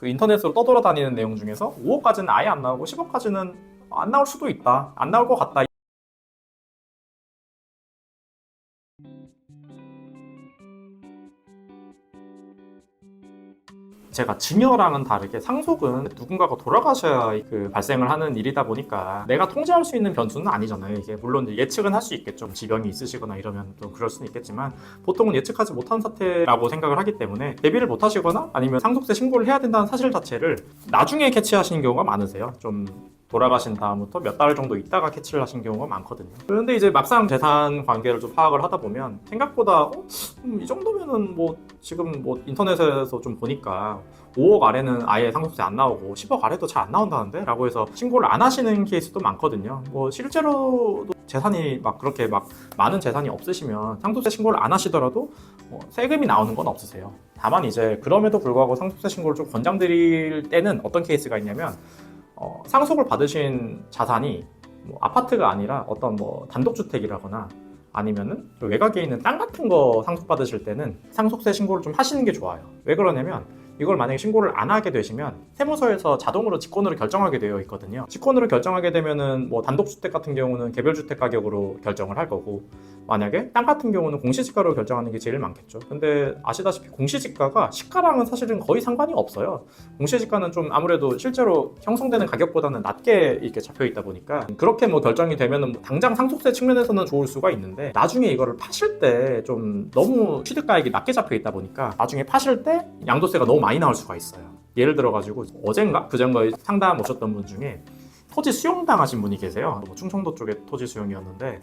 그 인터넷으로 떠돌아다니는 내용 중에서 5억까지는 아예 안 나오고 10억까지는 안 나올 수도 있다, 안 나올 것 같다. 제가 증여랑은 다르게 상속은 누군가가 돌아가셔야 발생을 하는 일이다 보니까 내가 통제할 수 있는 변수는 아니잖아요. 이게 물론 예측은 할 수 있겠죠. 지병이 있으시거나 이러면 또 그럴 수는 있겠지만 보통은 예측하지 못한 사태라고 생각을 하기 때문에 대비를 못 하시거나 아니면 상속세 신고를 해야 된다는 사실 자체를 나중에 캐치하시는 경우가 많으세요. 좀 돌아가신 다음부터 몇 달 정도 있다가 캐치를 하신 경우가 많거든요. 그런데 이제 막상 재산 관계를 좀 파악을 하다 보면 생각보다 이 정도면은 지금 인터넷에서 좀 보니까 5억 아래는 아예 상속세 안 나오고 10억 아래도 잘 안 나온다는데? 라고 해서 신고를 안 하시는 케이스도 많거든요. 실제로도 재산이 그렇게 많은 재산이 없으시면 상속세 신고를 안 하시더라도 세금이 나오는 건 없으세요. 다만 이제 그럼에도 불구하고 상속세 신고를 좀 권장드릴 때는 어떤 케이스가 있냐면 상속을 받으신 자산이 아파트가 아니라 어떤 단독주택이라거나 아니면은 외곽에 있는 땅 같은 거 상속받으실 때는 상속세 신고를 좀 하시는 게 좋아요. 왜 그러냐면 이걸 만약에 신고를 안 하게 되시면 세무서에서 자동으로 직권으로 결정하게 되어 있거든요. 직권으로 결정하게 되면은 단독주택 같은 경우는 개별주택 가격으로 결정을 할 거고, 만약에 땅 같은 경우는 공시지가로 결정하는 게 제일 많겠죠. 근데 아시다시피 공시지가가 시가랑은 사실은 거의 상관이 없어요. 공시지가는 좀 아무래도 실제로 형성되는 가격보다는 낮게 이렇게 잡혀 있다 보니까 그렇게 결정이 되면은 당장 상속세 측면에서는 좋을 수가 있는데, 나중에 이거를 파실 때 좀 너무 취득가액이 낮게 잡혀 있다 보니까 나중에 파실 때 양도세가 너무 많이 나올 수가 있어요. 예를 들어가지고 어젠가 그젠가에 상담 오셨던 분 중에 토지 수용 당하신 분이 계세요. 충청도 쪽에 토지 수용이었는데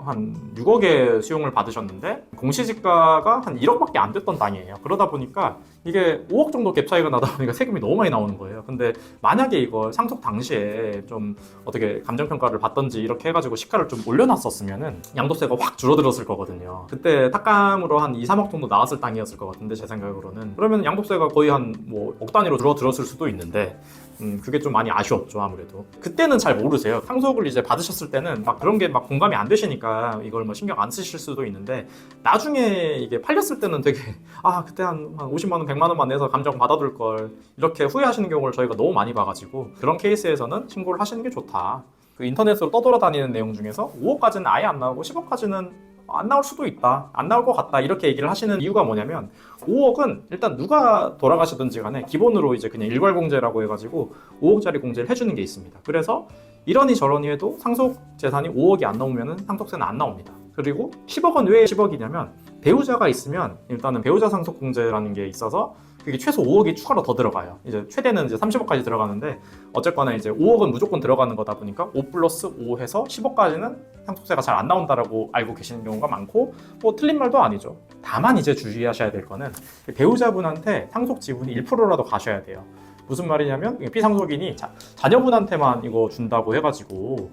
한 6억의 수용을 받으셨는데 공시지가가 한 1억밖에 안 됐던 땅이에요. 그러다 보니까 이게 5억 정도 갭 차이가 나다 보니까 세금이 너무 많이 나오는 거예요. 근데 만약에 이걸 상속 당시에 좀 어떻게 감정평가를 받던지 이렇게 해가지고 시가를 좀 올려놨었으면은 양도세가 확 줄어들었을 거거든요. 그때 탁감으로 한 2, 3억 정도 나왔을 땅이었을 것 같은데, 제 생각으로는. 그러면 양도세가 거의 한 억 단위로 줄어들었을 수도 있는데 그게 좀 많이 아쉬웠죠. 아무래도 그때는 잘 모르세요. 상속을 이제 받으셨을 때는 그런 게 공감이 안 되시니까 이걸 신경 안 쓰실 수도 있는데, 나중에 이게 팔렸을 때는 되게 그때 한 50만 원 100만 원만 내서 감정 받아둘 걸, 이렇게 후회하시는 경우를 저희가 너무 많이 봐가지고 그런 케이스에서는 신고를 하시는 게 좋다. 그 인터넷으로 떠돌아다니는 내용 중에서 5억까지는 아예 안 나오고 10억까지는 안 나올 수도 있다, 안 나올 것 같다, 이렇게 얘기를 하시는 이유가 뭐냐면, 5억은 일단 누가 돌아가시든지 간에 기본으로 이제 그냥 일괄공제라고 해가지고 5억짜리 공제를 해주는 게 있습니다. 그래서 이러니 저러니 해도 상속 재산이 5억이 안 넘으면 상속세는 안 나옵니다. 그리고 10억은 왜 10억이냐면, 배우자가 있으면 일단은 배우자 상속 공제라는 게 있어서 그게 최소 5억이 추가로 더 들어가요. 이제 최대는 이제 30억까지 들어가는데, 어쨌거나 이제 5억은 무조건 들어가는 거다 보니까 5 플러스 5 해서 10억까지는 상속세가 잘 안 나온다라고 알고 계시는 경우가 많고, 틀린 말도 아니죠. 다만 이제 주의하셔야 될 거는 배우자분한테 상속 지분이 1%라도 가셔야 돼요. 무슨 말이냐면, 피상속인이 자녀분한테만 이거 준다고 해가지고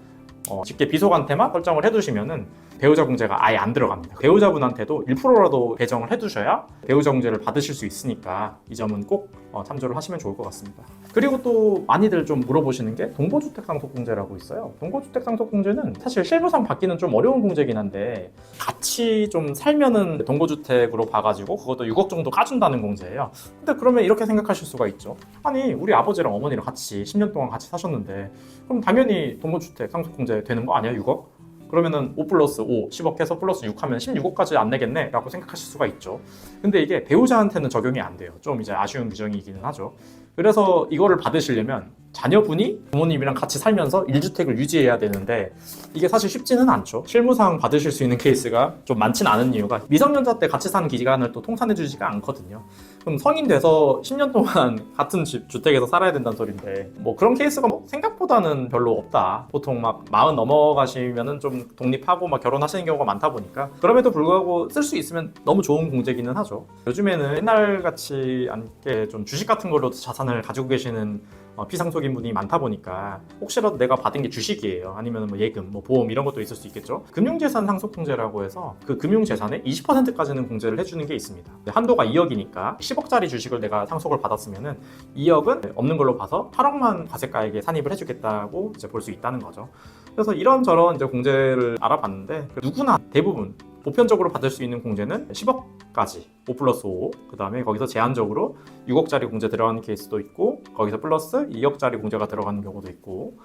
직계 비속한테만 설정을 해두시면은 배우자 공제가 아예 안 들어갑니다. 배우자분한테도 1%라도 배정을 해두셔야 배우자 공제를 받으실 수 있으니까 이 점은 꼭 참조를 하시면 좋을 것 같습니다. 그리고 또 많이들 좀 물어보시는 게 동거주택 상속 공제라고 있어요. 동거주택 상속 공제는 사실 실무상 받기는 좀 어려운 공제긴 한데, 같이 좀 살면은 동거주택으로 봐가지고 그것도 6억 정도 까준다는 공제예요. 근데 그러면 이렇게 생각하실 수가 있죠. 아니, 우리 아버지랑 어머니랑 같이 10년 동안 같이 사셨는데 그럼 당연히 동거주택 상속 공제 되는 거 아니야, 6억? 그러면은 5 플러스 5, 10억 해서 플러스 6 하면 16억까지 안 내겠네? 라고 생각하실 수가 있죠. 근데 이게 배우자한테는 적용이 안 돼요. 좀 이제 아쉬운 규정이기는 하죠. 그래서 이거를 받으시려면 자녀분이 부모님이랑 같이 살면서 1주택을 유지해야 되는데, 이게 사실 쉽지는 않죠. 실무상 받으실 수 있는 케이스가 좀 많지는 않은 이유가, 미성년자 때 같이 사는 기간을 또 통산해 주지가 않거든요. 그럼 성인 돼서 10년 동안 같은 주택에서 살아야 된다는 소린데, 그런 케이스가 생각보다는 별로 없다. 보통 40 넘어가시면은 좀 독립하고 결혼하시는 경우가 많다 보니까, 그럼에도 불구하고 쓸 수 있으면 너무 좋은 공제기는 하죠. 요즘에는 옛날 같이 않게 좀 주식 같은 걸로 자산을 가지고 계시는 피상속인 분이 많다 보니까, 혹시라도 내가 받은 게 주식이에요, 아니면 예금, 보험 이런 것도 있을 수 있겠죠. 금융재산 상속공제라고 해서 그 금융재산의 20%까지는 공제를 해주는 게 있습니다. 한도가 2억이니까 10억짜리 주식을 내가 상속을 받았으면은 2억은 없는 걸로 봐서 8억만 과세가액에 산입을 해주겠다고 이제 볼 수 있다는 거죠. 그래서 이런저런 이제 공제를 알아봤는데, 누구나 대부분 보편적으로 받을 수 있는 공제는 10억까지 5 플러스 5, 그 다음에 거기서 제한적으로 6억짜리 공제 들어가는 케이스도 있고 거기서 플러스 2억짜리 공제가 들어가는 경우도 있고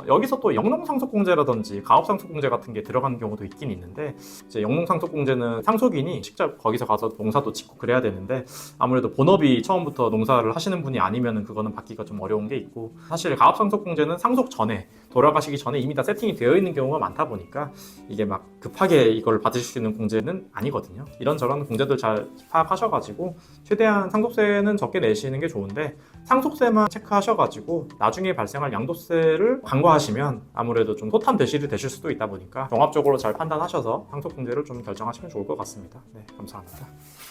여기서 또 영농상속공제라든지 가업상속공제 같은 게 들어가는 경우도 있긴 있는데 이제 영농상속공제는 상속인이 직접 거기서 가서 농사도 짓고 그래야 되는데 아무래도 본업이 처음부터 농사를 하시는 분이 아니면 그거는 받기가 좀 어려운 게 있고 사실 가업상속공제는 상속 전에 돌아가시기 전에 이미 다 세팅이 되어 있는 경우가 많다 보니까 이게 막 급하게 이걸 받으실 수 있는 공제는 아니거든요. 이런저런 공제들 잘 파악하셔가지고 최대한 상속세는 적게 내시는 게 좋은데 상속세만 체크하셔가지고 나중에 발생할 양도세를 간과하시면 아무래도 좀 소탐 대실이 되실 수도 있다 보니까 종합적으로 잘 판단하셔서 상속공제를 좀 결정하시면 좋을 것 같습니다. 네, 감사합니다.